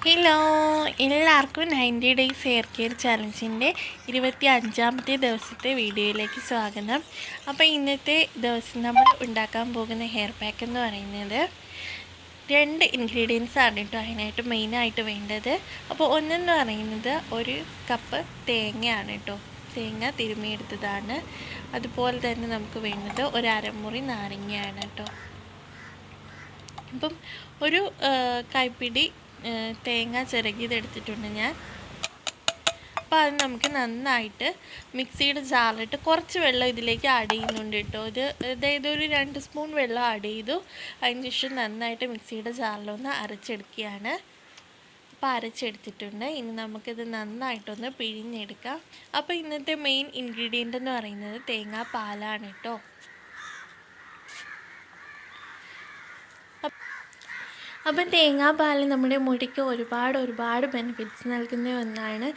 Hello, എല്ലാവർക്കും 90 days hair care ചലഞ്ചിൻ്റെ 25ാമത്തെ ദിവസത്തെ വീഡിയോയിലേക്ക് സ്വാഗതം. അപ്പോൾ ഇന്നത്തെ ദിവസം നമ്മൾ ഉണ്ടാക്കാൻ പോകുന്ന ഹെയർ പാക്ക് എന്ന് പറയുന്നത് 2 ഇൻഗ്രീഡിയൻസ് ആണ് കേട്ടോ അതിനായിട്ട് മെയിനായിട്ട് വേണ്ടത്. അപ്പോൾ ഒന്നെന്ന് പറയുന്നത് 1 കപ്പ് തേങ്ങയാണ് കേട്ടോ. തേങ്ങ തിരുമ്മിയെടുത്തതാണ്. അതുപോലെ തന്നെ നമുക്ക് വേണ്ടത് 1 അരമുറി നാരങ്ങയാണ് കേട്ടോ. അപ്പം ഒരു കൈപ്പിടി തേങ്ങ ചിരകിയതെടുത്തിട്ടുണ്ട് ഞാൻ. അപ്പോൾ അത് നമുക്ക് നന്നായിട്ട് മിക്സിയുടെ ജാറിലിട്ട് കുറച്ച് വെള്ളം ഇതിലേക്ക് ആഡ് ചെയ്യുന്നുണ്ട് കേട്ടോ. അതായത് ഒരു 2 സ്പൂൺ വെള്ളം ആഡ് ചെയ്തു. അതിന് ശേഷം നന്നായിട്ട് മിക്സിയുടെ ജാറിലൊന്ന് അരച്ചെടുക്കുകയാണ്. അപ്പോൾ അരച്ചെടുത്തിട്ടുണ്ട്. ഇനി നമുക്കിത് നന്നായിട്ടൊന്ന് പിഴിഞ്ഞെടുക്കാം. അപ്പോൾ ഇന്നത്തെ മെയിൻ ഇൻഗ്രീഡിയൻ്റ് എന്ന് പറയുന്നത് തേങ്ങാപ്പാലാണ് കേട്ടോ. അപ്പം തേങ്ങാപ്പാൽ നമ്മുടെ മുടിക്ക് ഒരുപാട് ബെനിഫിറ്റ്സ് നൽകുന്ന ഒന്നാണ്.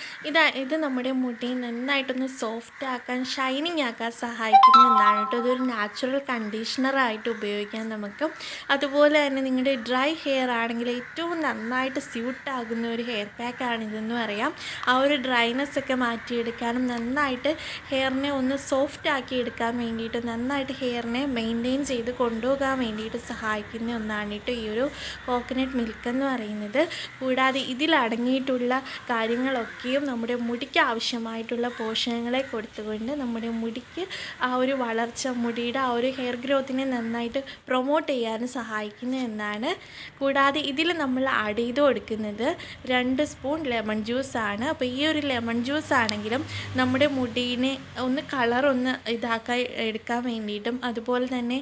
ഇത് നമ്മുടെ മുടി നന്നായിട്ടൊന്ന് സോഫ്റ്റ് ആക്കാൻ, ഷൈനിങ് ആക്കാൻ സഹായിക്കുന്ന ഒന്നാണ് കേട്ടോ. ഇതൊരു നാച്ചുറൽ കണ്ടീഷണറായിട്ട് ഉപയോഗിക്കാം നമുക്ക്. അതുപോലെ തന്നെ നിങ്ങളുടെ ഡ്രൈ ഹെയർ ആണെങ്കിൽ ഏറ്റവും നന്നായിട്ട് സ്യൂട്ടാകുന്ന ഒരു ഹെയർ പാക്കാണിതെന്ന് പറയാം. ആ ഒരു ഡ്രൈനെസ് ഒക്കെ മാറ്റിയെടുക്കാനും നന്നായിട്ട് ഹെയറിനെ ഒന്ന് സോഫ്റ്റ് ആക്കി എടുക്കാൻ വേണ്ടിയിട്ട്, നന്നായിട്ട് ഹെയറിനെ മെയിൻറ്റെയിൻ ചെയ്ത് കൊണ്ടുപോകാൻ വേണ്ടിയിട്ട് സഹായിക്കുന്ന ഒന്നാണ് കേട്ടോ ഈ ഒരു കോക്കനട്ട് മിൽക്ക് എന്ന് പറയുന്നത്. കൂടാതെ ഇതിലടങ്ങിയിട്ടുള്ള കാര്യങ്ങളൊക്കെയും നമ്മുടെ മുടിക്ക് ആവശ്യമായിട്ടുള്ള പോഷകങ്ങളെ കൊടുത്തുകൊണ്ട് നമ്മുടെ മുടിക്ക് ആ ഒരു വളർച്ച, മുടിയുടെ ആ ഒരു ഹെയർ ഗ്രോത്തിനെ നന്നായിട്ട് പ്രൊമോട്ട് ചെയ്യാൻ സഹായിക്കുന്ന എന്നാണ്. കൂടാതെ ഇതിൽ നമ്മൾ ആഡ് ചെയ്ത് കൊടുക്കുന്നത് 2 സ്പൂൺ ലെമൺ ജ്യൂസാണ്. അപ്പോൾ ഈ ഒരു ലെമൺ ജ്യൂസ് ആണെങ്കിലും നമ്മുടെ മുടീനെ ഒന്ന് കളറൊന്ന് ഇതാക്കാൻ എടുക്കാൻ വേണ്ടിയിട്ടും, അതുപോലെ തന്നെ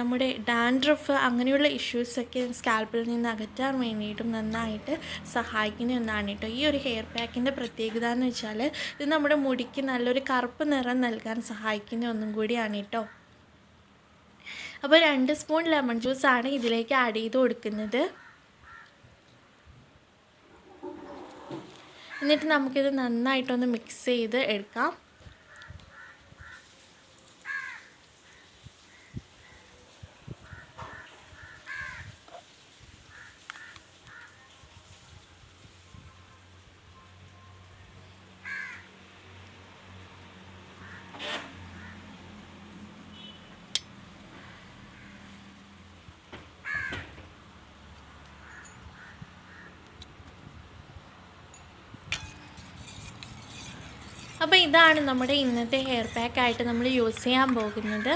നമ്മുടെ ഡാൻഡ്രഫ് അങ്ങനെയുള്ള ഇഷ്യൂസൊക്കെ സ്കാൽപ്പിൽ നിന്ന് അകറ്റാൻ വേണ്ടിയിട്ടും നന്നായിട്ട് സഹായിക്കുന്ന ഒന്നാണ് കേട്ടോ. ഈ ഒരു ഹെയർ പാക്കിൻ്റെ പ്രത്യേകത എന്ന് വെച്ചാൽ ഇത് നമ്മുടെ മുടിക്ക് നല്ലൊരു കറുപ്പ് നിറം നൽകാൻ സഹായിക്കുന്ന ഒന്നും കൂടിയാണ് കേട്ടോ. അപ്പോൾ 2 സ്പൂൺ ലെമൺ ജ്യൂസാണ് ഇതിലേക്ക് ആഡ് ചെയ്ത് കൊടുക്കുന്നത്. എന്നിട്ട് നമുക്കിത് നന്നായിട്ടൊന്ന് മിക്സ് ചെയ്ത് എടുക്കാം. അപ്പോൾ ഇതാണ് നമ്മുടെ ഇന്നത്തെ ഹെയർ പാക്കായിട്ട് നമ്മൾ യൂസ് ചെയ്യാൻ പോകുന്നത്.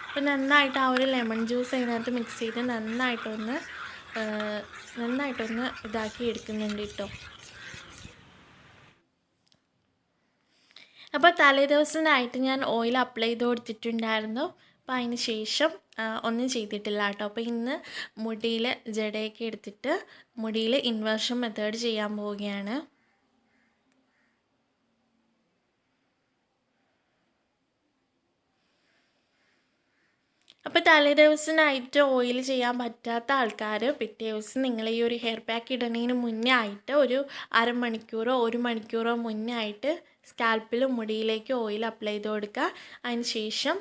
അപ്പോൾ നന്നായിട്ട് ആ ഒരു ലെമൺ ജ്യൂസ് അതിനകത്ത് മിക്സ് ചെയ്ത് നന്നായിട്ടൊന്ന് ഇതാക്കി എടുക്കുന്നുണ്ട് കേട്ടോ. അപ്പോൾ തലേദിവസമായിട്ട് ഞാൻ ഓയിൽ അപ്ലൈ ചെയ്ത് കൊടുത്തിട്ടുണ്ടായിരുന്നു. അപ്പോൾ അതിന് ശേഷം ഒന്നും ചെയ്തിട്ടില്ല കേട്ടോ. അപ്പോൾ ഇന്ന് മുടിയിൽ ജടയൊക്കെ എടുത്തിട്ട് മുടിയിൽ ഇൻവേർഷൻ മെത്തേഡ് ചെയ്യാൻ പോവുകയാണ്. അപ്പോൾ തലേദിവസമായിട്ട് ഓയിൽ ചെയ്യാൻ പറ്റാത്ത ആൾക്കാർ പിറ്റേ ദിവസം നിങ്ങൾ ഈ ഒരു ഹെയർ പാക്ക് ഇടുന്നതിന് മുന്നേ ആയിട്ട് ഒരു അരമണിക്കൂറോ 1 മണിക്കൂറോ മുന്നേ ആയിട്ട് സ്കാൽപ്പിലും മുടിയിലേക്ക് ഓയിൽ അപ്ലൈ ചെയ്ത് കൊടുക്കുക. അതിന് ശേഷം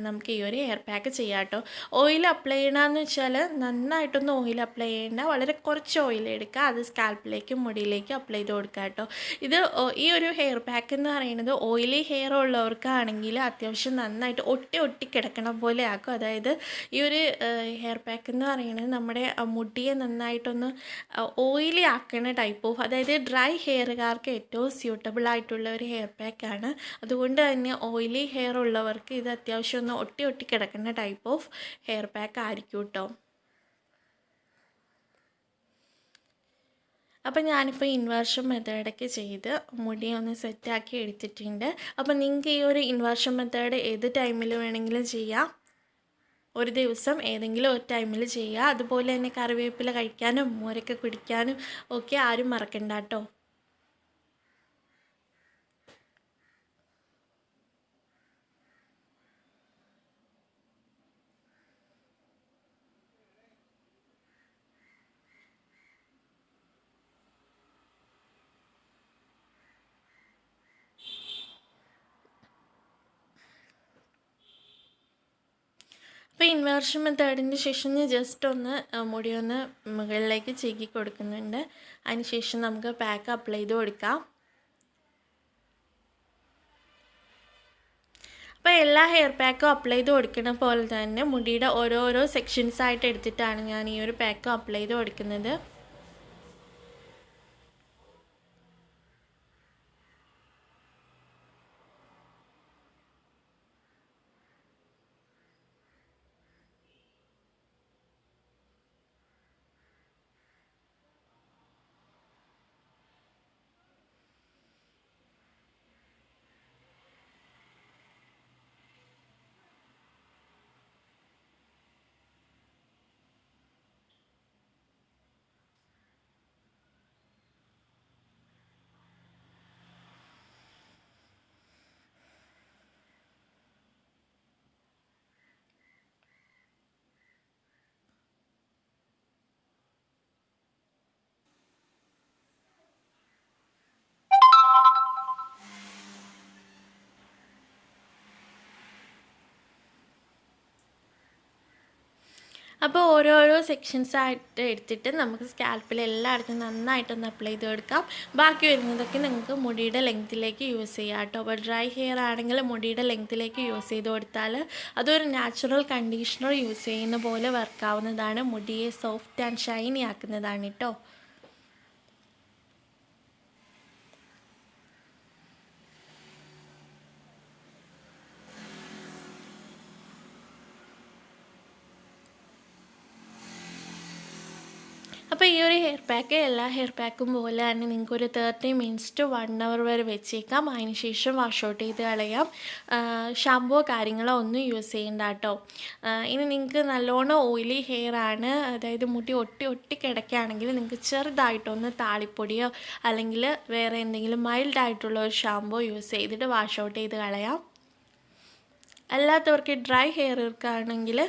നമുക്ക് ഈ ഒരു ഹെയർ പാക്ക് ചെയ്യാം കേട്ടോ. ഓയിൽ അപ്ലൈ ചെയ്യണമെന്ന് വെച്ചാൽ നന്നായിട്ടൊന്നും ഓയിൽ അപ്ലൈ ചെയ്യേണ്ട, വളരെ കുറച്ച് ഓയിൽ എടുക്കുക, അത് സ്കാൽപ്പിലേക്കും മുടിയിലേക്കും അപ്ലൈ ചെയ്ത് കൊടുക്കുക കേട്ടോ. ഈ ഒരു ഹെയർ പാക്ക് എന്ന് പറയുന്നത് ഓയിലി ഹെയർ ഉള്ളവർക്കാണെങ്കിൽ അത്യാവശ്യം നന്നായിട്ട് ഒട്ടി കിടക്കണ പോലെ ആക്കും. അതായത് ഈ ഒരു ഹെയർ പാക്ക് എന്ന് പറയുന്നത് നമ്മുടെ മുടിയെ നന്നായിട്ടൊന്ന് ഓയിലി ആക്കുന്ന ടൈപ്പ് ഓഫ്, അതായത് ഡ്രൈ ഹെയറുകാർക്ക് ഏറ്റവും സ്യൂട്ടബിൾ ആയിട്ടുള്ള ഒരു ഹെയർ പാക്കാണ്. അതുകൊണ്ട് തന്നെ ഓയിലി ഹെയർ ഉള്ളവർക്ക് ഇത് അത്യാവശ്യം ഒന്ന് ഒട്ടി കിടക്കുന്ന ടൈപ്പ് ഓഫ് ഹെയർ പാക്ക് ആയിരിക്കും കേട്ടോ. അപ്പോൾ ഞാനിപ്പോൾ ഇൻവേർഷൻ മെത്തേഡൊക്കെ ചെയ്ത് മുടി ഒന്ന് സെറ്റാക്കി എടുത്തിട്ടുണ്ട്. അപ്പോൾ നിങ്ങൾക്ക് ഈ ഒരു ഇൻവേർഷൻ മെത്തേഡ് ഏത് ടൈമിൽ വേണമെങ്കിലും ചെയ്യാം. ഒരു ദിവസം ഏതെങ്കിലും ഒരു ടൈമിൽ ചെയ്യുക. അതുപോലെ തന്നെ കറിവേപ്പില കഴിക്കാനും മോരൊക്കെ കുടിക്കാനും ഒക്കെ ആരും മറക്കണ്ട കേട്ടോ. അപ്പോൾ ഇൻവേർഷൻ മെത്തേഡിന് ശേഷം ഞാൻ ജസ്റ്റ് ഒന്ന് മുടി ഒന്ന് മുകളിലേക്ക് ചീകി കൊടുക്കുന്നുണ്ട്. അതിന് ശേഷം നമുക്ക് പാക്ക് അപ്ലൈ ചെയ്ത് കൊടുക്കാം. അപ്പോൾ എല്ലാ ഹെയർ പാക്കും അപ്ലൈ ചെയ്ത് കൊടുക്കുന്ന പോലെ തന്നെ മുടിയുടെ ഓരോരോ സെക്ഷൻസ് ആയിട്ട് എടുത്തിട്ടാണ് ഞാൻ ഈ ഒരു പാക്ക് അപ്ലൈ ചെയ്ത് കൊടുക്കുന്നത്. അപ്പോൾ ഓരോരോ സെക്ഷൻസ് ആയിട്ട് എടുത്തിട്ട് നമുക്ക് സ്കാൽപ്പിൽ എല്ലായിടത്തും നന്നായിട്ടൊന്ന് അപ്ലൈ ചെയ്ത് കൊടുക്കാം. ബാക്കി വരുന്നതൊക്കെ നിങ്ങൾക്ക് മുടിയുടെ ലെങ്ത്തിലേക്ക് യൂസ് ചെയ്യാം കേട്ടോ. അപ്പോൾ ഡ്രൈ ഹെയർ ആണെങ്കിൽ മുടിയുടെ ലെങ്ത്തിലേക്ക് യൂസ് ചെയ്ത് കൊടുത്താൽ അതൊരു നാച്ചുറൽ കണ്ടീഷണർ യൂസ് ചെയ്യുന്ന പോലെ വർക്കാവുന്നതാണ്. മുടിയെ സോഫ്റ്റ് ആൻഡ് ഷൈനി ആക്കുന്നതാണ് കേട്ടോ. അപ്പോൾ ഈ ഒരു ഹെയർ പാക്ക് എല്ലാ ഹെയർ പാക്കും പോലെ തന്നെ നിങ്ങൾക്കൊരു 30 മിനിറ്റ്സ് ടു 1 അവർ വരെ വെച്ചേക്കാം. അതിന് ശേഷം വാഷ് ഔട്ട് ചെയ്ത് കളയാം. ഷാമ്പോ കാര്യങ്ങളോ ഒന്നും യൂസ് ചെയ്യണ്ട കേട്ടോ. ഇനി നിങ്ങൾക്ക് നല്ലോണം ഓയിലി ഹെയർ ആണ്, അതായത് മുടി ഒട്ടി കിടക്കുകയാണെങ്കിൽ നിങ്ങൾക്ക് ചെറുതായിട്ടൊന്ന് താളിപ്പൊടിയോ അല്ലെങ്കിൽ വേറെ എന്തെങ്കിലും മൈൽഡായിട്ടുള്ള ഒരു ഷാമ്പോ യൂസ് ചെയ്തിട്ട് വാഷ് ഔട്ട് ചെയ്ത് കളയാം. അല്ലാത്തവർക്ക് ഡ്രൈ ഹെയർക്കാണെങ്കിൽ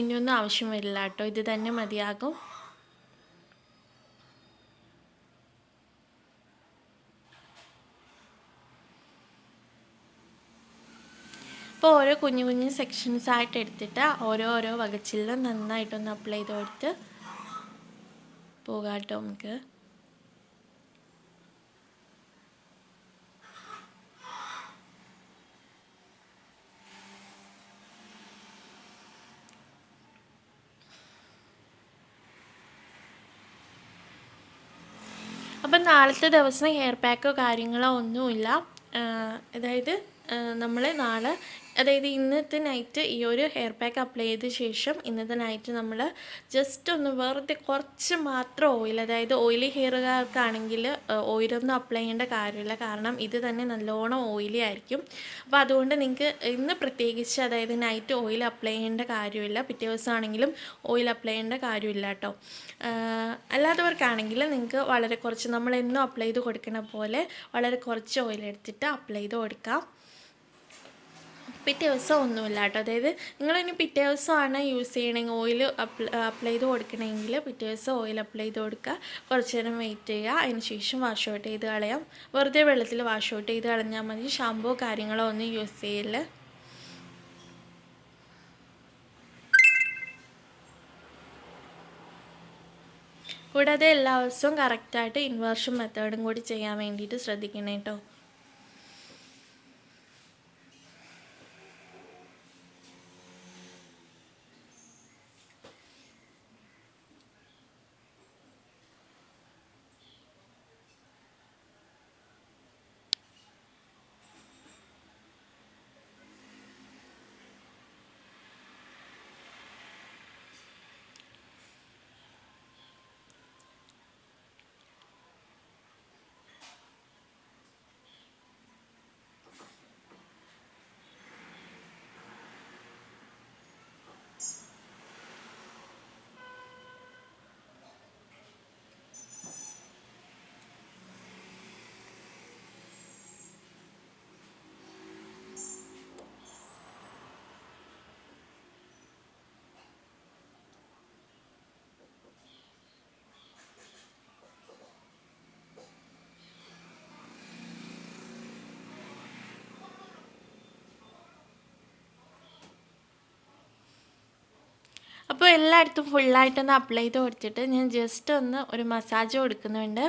ഇനിയൊന്നും ആവശ്യം വരില്ല കേട്ടോ, ഇത് തന്നെ മതിയാകും. അപ്പോൾ ഓരോ കുഞ്ഞു കുഞ്ഞു സെക്ഷൻസ് ആയിട്ട് എടുത്തിട്ട് ഓരോ വകച്ചിലും നന്നായിട്ടൊന്ന് അപ്ലൈ ചെയ്ത് കൊടുത്ത് പോകാം കേട്ടോ നമുക്ക്. അപ്പം നാളത്തെ ദിവസം ഹെയർ പാക്കോ കാര്യങ്ങളോ ഒന്നുമില്ല. അതായത് നമ്മൾ നാളെ, അതായത് ഇന്നത്തെ നൈറ്റ് ഈ ഒരു ഹെയർ പാക്ക് അപ്ലൈ ചെയ്ത ശേഷം ഇന്നത്തെ നൈറ്റ് നമ്മൾ ജസ്റ്റ് ഒന്ന് വെറുതെ കുറച്ച് മാത്രം ഓയിൽ, അതായത് ഓയിലി ഹെയറുകാർക്കാണെങ്കിൽ ഓയിലൊന്നും അപ്ലൈ ചെയ്യേണ്ട കാര്യമില്ല, കാരണം ഇത് തന്നെ നല്ലോണം ഓയിലി ആയിരിക്കും. അപ്പോൾ അതുകൊണ്ട് നിങ്ങൾക്ക് ഇന്ന് പ്രത്യേകിച്ച്, അതായത് നൈറ്റ് ഓയിൽ അപ്ലൈ ചെയ്യേണ്ട കാര്യമില്ല, പിറ്റേ ദിവസമാണെങ്കിലും ഓയിൽ അപ്ലൈ ചെയ്യേണ്ട കാര്യമില്ല കേട്ടോ. അല്ലാത്തവർക്കാണെങ്കിൽ നിങ്ങൾക്ക് വളരെ കുറച്ച്, നമ്മളെന്നും അപ്ലൈ ചെയ്ത് കൊടുക്കുന്ന പോലെ വളരെ കുറച്ച് ഓയിൽ എടുത്തിട്ട് അപ്ലൈ ചെയ്ത് കൊടുക്കാം. പിറ്റേ ദിവസം ഒന്നുമില്ല കേട്ടോ. അതായത് നിങ്ങളിനി പിറ്റേ ദിവസമാണ് യൂസ് ചെയ്യണമെങ്കിൽ ഓയിൽ അപ്ലൈ ചെയ്ത് കൊടുക്കണമെങ്കിൽ പിറ്റേ ദിവസം ഓയിൽ അപ്ലൈ ചെയ്ത് കൊടുക്കുക, കുറച്ച് നേരം വെയിറ്റ് ചെയ്യുക, അതിന് ശേഷം വാഷ് ഔട്ട് ചെയ്ത് കളയാം. വെറുതെ വെള്ളത്തിൽ വാഷ് ഔട്ട് ചെയ്ത് കളഞ്ഞാൽ മതി, ഷാമ്പോ കാര്യങ്ങളോ ഒന്നും യൂസ് ചെയ്യില്ല. കൂടാതെ എല്ലാ ദിവസവും കറക്റ്റായിട്ട് ഇൻവേർഷൻ മെത്തേഡും കൂടി ചെയ്യാൻ വേണ്ടിയിട്ട് ശ്രദ്ധിക്കണം കേട്ടോ. അപ്പോൾ എല്ലായിടത്തും ഫുള്ളായിട്ടൊന്ന് അപ്ലൈ ചെയ്ത് കൊടുത്തിട്ട് ഞാൻ ജസ്റ്റ് ഒന്ന് ഒരു മസാജ് കൊടുക്കുന്നുണ്ട്.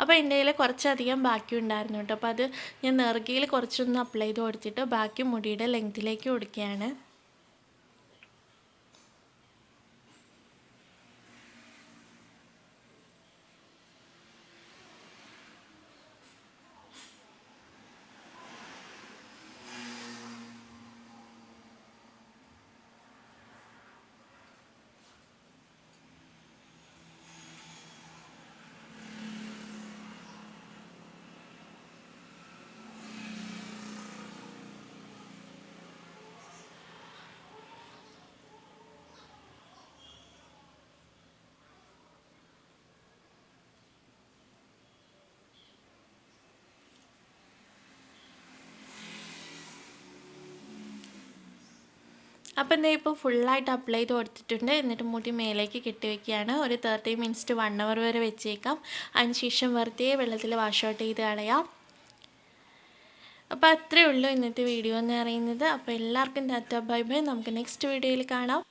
അപ്പോൾ എൻ്റെ കയ്യിൽ കുറച്ചധികം ബാക്കി ഉണ്ടായിരുന്നു കേട്ടോ. അപ്പോൾ അത് ഞാൻ നെറുകയിൽ കുറച്ചൊന്ന് അപ്ലൈ ചെയ്ത് കൊടുത്തിട്ട് ബാക്കി മുടിയുടെ ലെങ്തിലേക്ക് കൊടുക്കുകയാണ്. അപ്പോൾ എന്താ ഇപ്പോൾ ഫുള്ളായിട്ട് അപ്ലൈ ചെയ്ത് കൊടുത്തിട്ടുണ്ട്. എന്നിട്ട് മുടി മേലേക്ക് കെട്ടി വയ്ക്കുകയാണ്. ഒരു 30 മിനിറ്റ്സ് ടു 1 അവർ വരെ വെച്ചേക്കാം. അതിനുശേഷം വെറുതെ വെള്ളത്തിൽ വാഷ് ഔട്ട് ചെയ്ത് കളയാം. അപ്പോൾ അത്രയേ ഉള്ളൂ ഇന്നത്തെ വീഡിയോ എന്ന് പറയുന്നത്. അപ്പോൾ എല്ലാവർക്കും ടാറ്റാ ബൈ ബൈ. നമുക്ക് നെക്സ്റ്റ് വീഡിയോയിൽ കാണാം.